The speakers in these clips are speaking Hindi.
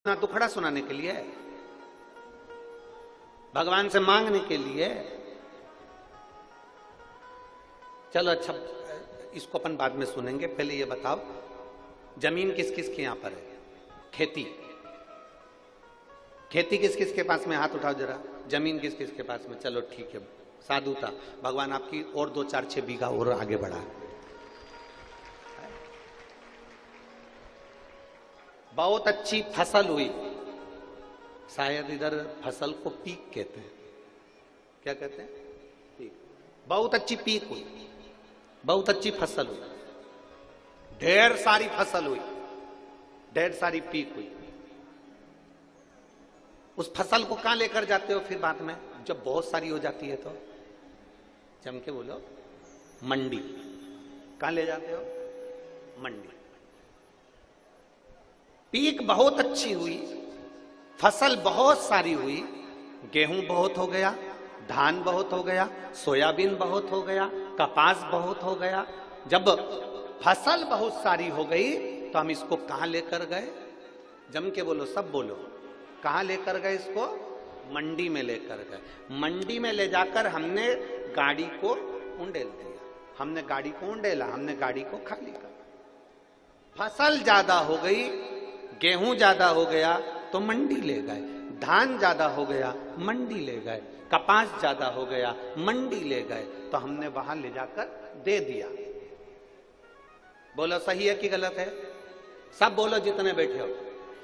ना दुखड़ा सुनाने के लिए, भगवान से मांगने के लिए। चलो अच्छा, इसको अपन बाद में सुनेंगे, पहले ये बताओ जमीन किस किस के यहां पर है? खेती, खेती किस किस के पास में? हाथ उठाओ जरा। जमीन किस किस के पास में? चलो ठीक है, साधुता, भगवान आपकी और 2-4-6 बीघा और आगे बढ़ा। बहुत अच्छी फसल हुई, शायद इधर फसल को पीक कहते हैं। क्या कहते हैं? पीक। बहुत अच्छी पीक हुई, बहुत अच्छी फसल हुई, ढेर सारी फसल हुई, ढेर सारी पीक हुई। उस फसल को कहां लेकर जाते हो फिर बाद में, जब बहुत सारी हो जाती है तो? जम के बोलो, मंडी। कहां ले जाते हो? मंडी। पीक बहुत अच्छी हुई, फसल बहुत सारी हुई, गेहूं बहुत हो गया, धान बहुत हो गया, सोयाबीन बहुत हो गया, कपास बहुत हो गया। जब फसल बहुत सारी हो गई तो हम इसको कहां लेकर गए? जम के बोलो, सब बोलो, कहां लेकर गए इसको? मंडी में लेकर गए। मंडी में ले जाकर हमने गाड़ी को उंडेल दिया, हमने गाड़ी को उंडेला, हमने गाड़ी को खाली कर। फसल ज्यादा हो गई, गेहूं ज्यादा हो गया तो मंडी ले गए, धान ज्यादा हो गया मंडी ले गए, कपास ज्यादा हो गया मंडी ले गए, तो हमने वहां ले जाकर दे दिया। बोलो सही है कि गलत है? सब बोलो जितने बैठे हो,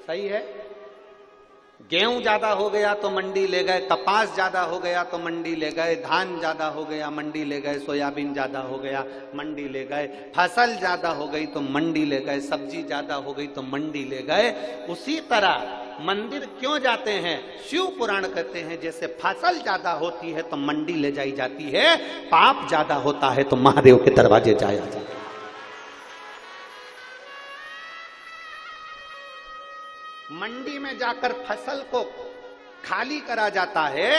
सही है। गेहूं ज्यादा हो गया तो मंडी ले गए, कपास ज्यादा हो गया तो मंडी ले गए, धान ज्यादा हो गया मंडी ले गए, सोयाबीन ज्यादा हो गया मंडी ले गए, फसल ज्यादा हो गई तो मंडी ले गए, सब्जी ज्यादा हो गई तो मंडी ले गए। उसी तरह मंदिर क्यों जाते हैं? शिव पुराण कहते हैं जैसे फसल ज्यादा होती है तो मंडी ले जाई जाती है, पाप ज्यादा होता है तो महादेव के दरवाजे जाया जाता है। मंडी में जाकर फसल को खाली करा जाता है,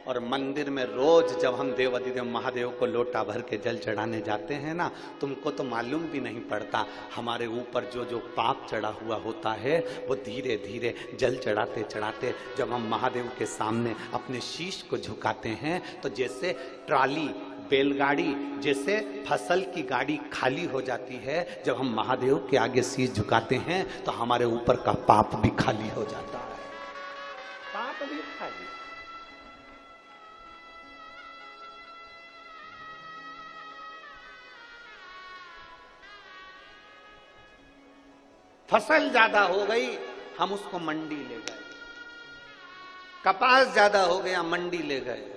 और मंदिर में रोज जब हम देवाधिदेव महादेव को लोटा भर के जल चढ़ाने जाते हैं ना, तुमको तो मालूम भी नहीं पड़ता हमारे ऊपर जो जो पाप चढ़ा हुआ होता है वो धीरे धीरे जल चढ़ाते चढ़ाते जब हम महादेव के सामने अपने शीश को झुकाते हैं तो जैसे ट्राली, बैलगाड़ी, जैसे फसल की गाड़ी खाली हो जाती है, जब हम महादेव के आगे शीश झुकाते हैं तो हमारे ऊपर का पाप भी खाली हो जाता है। पाप भी खाली। फसल ज्यादा हो गई, हम उसको मंडी ले गए, कपास ज्यादा हो गया मंडी ले गए,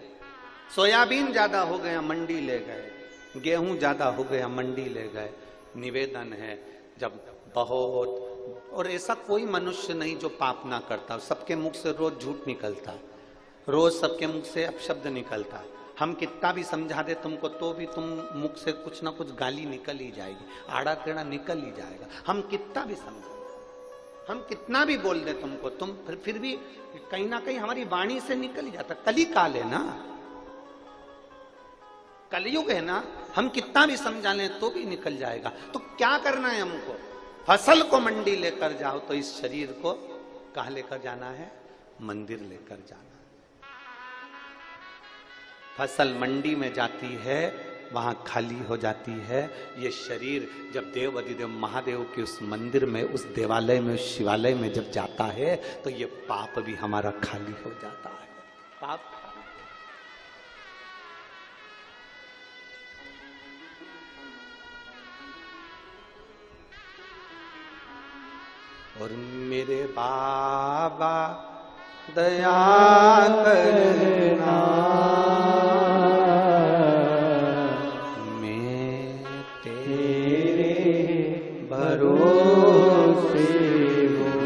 सोयाबीन ज्यादा हो गया मंडी ले गए, गेहूं ज्यादा हो गया मंडी ले गए। निवेदन है, जब बहुत, और ऐसा कोई मनुष्य नहीं जो पाप ना करता, सबके मुख से रोज झूठ निकलता, रोज सबके मुख से अपशब्द निकलता। हम कितना भी समझा दे तुमको तो भी तुम मुख से कुछ ना कुछ गाली निकल ही जाएगी, आड़ा टेढ़ा निकल ही जाएगा। हम कितना भी समझा, हम कितना भी बोल दे तुमको, तुम फिर भी कहीं ना कहीं हमारी वाणी से निकल ही जाता। कली काल है ना, कलयुग है ना, हम कितना भी समझा लें तो भी निकल जाएगा। तो क्या करना है हमको? फसल को मंडी लेकर जाओ, तो इस शरीर को कहां लेकर जाना है? मंदिर लेकर जाना। फसल मंडी में जाती है, वहां खाली हो जाती है। ये शरीर जब देव अधिदेव महादेव के उस मंदिर में, उस देवालय में, उस शिवालय में जब जाता है तो ये पाप भी हमारा खाली हो जाता है। पाप और मेरे बाबा दया करना, मैं तेरे भरोसे हूँ।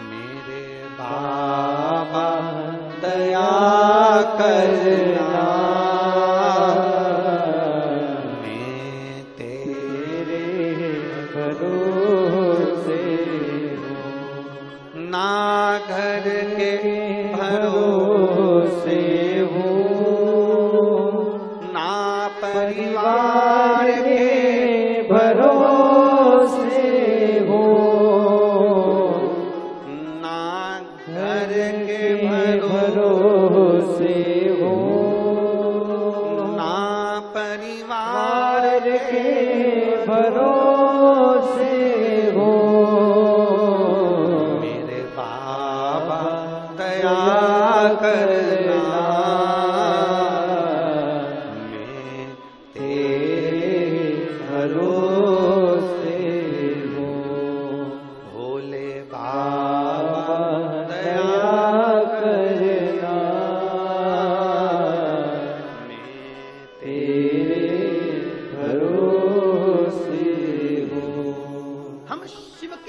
मेरे बाबा दया करना, मैं तेरे भरोसे हूँ। ना घर के भरोसे हूँ, ना परिवार के भरोसे हूँ,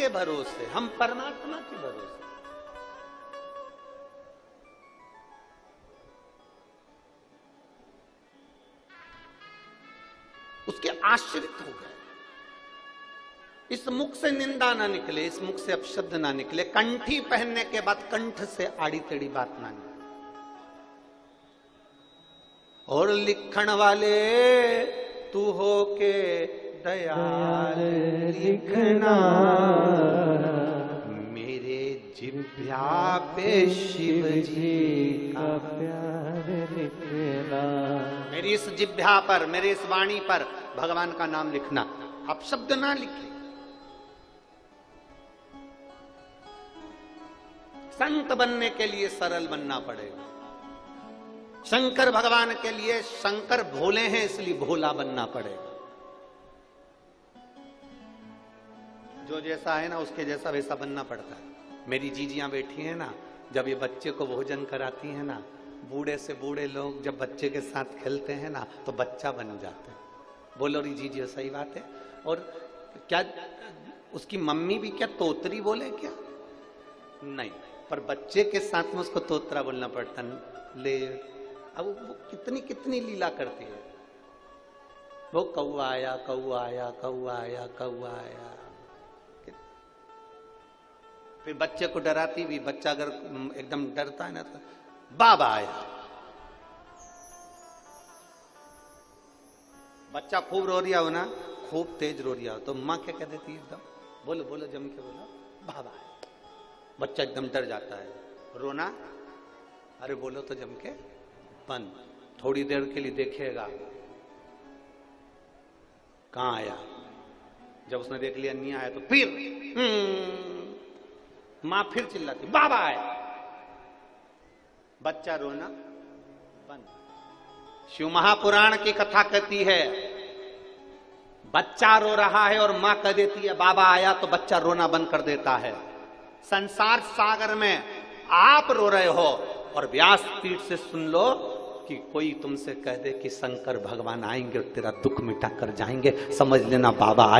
किसके भरोसे? हम परमात्मा के भरोसे। उसके आश्रित हो गए। इस मुख से निंदा ना निकले, इस मुख से अपशब्द ना निकले, कंठी पहनने के बाद कंठ से आड़ी टेढ़ी बात ना निकले। और लिखण वाले तू हो के दयाल लिखना, मेरे जिह्वा पे शिव जी का प्यार लिखना। मेरी इस जिह्वा पर, मेरे इस वाणी पर भगवान का नाम लिखना, अपशब्द ना लिखे। संत बनने के लिए सरल बनना पड़ेगा। शंकर भगवान के लिए, शंकर भोले हैं इसलिए भोला बनना पड़ेगा। जो जैसा है ना उसके जैसा वैसा बनना पड़ता है। मेरी जीजियां बैठी हैं ना, जब ये बच्चे को भोजन कराती हैं ना, बूढ़े से बूढ़े लोग जब बच्चे के साथ खेलते हैं ना तो बच्चा बन जाते हैं। बोलो री जीजी, सही बात है। और क्या उसकी मम्मी भी क्या तोतरी बोले क्या? नहीं, पर बच्चे के साथ में उसको तोतरा बोलना पड़ता ले। अब वो कितनी कितनी लीला करती है। वो कौआ आया, कौआ आया, कौआ आया, कौआ आया। फिर बच्चे को डराती भी, बच्चा अगर एकदम डरता है ना तो बाबा आया। बच्चा खूब रो रिया हो ना, खूब तेज रो रिया हो तो माँ क्या कह देती है? एकदम बोलो बोलो, जम के बोलो, बाबा आया। बच्चा एकदम डर जाता है। रोना, अरे बोलो तो जम के बंद। थोड़ी देर के लिए देखेगा कहां आया। जब उसने देख लिया नहीं आया तो फिर मां फिर चिल्लाती, बाबा आया। बच्चा रोना बंद। शिव महापुराण की कथा कहती है, बच्चा रो रहा है और मां कह देती है बाबा आया, तो बच्चा रोना बंद कर देता है। संसार सागर में आप रो रहे हो और व्यास पीठ से सुन लो कि कोई तुमसे कह दे कि शंकर भगवान आएंगे और तेरा दुख मिटा कर जाएंगे, समझ लेना बाबा आए।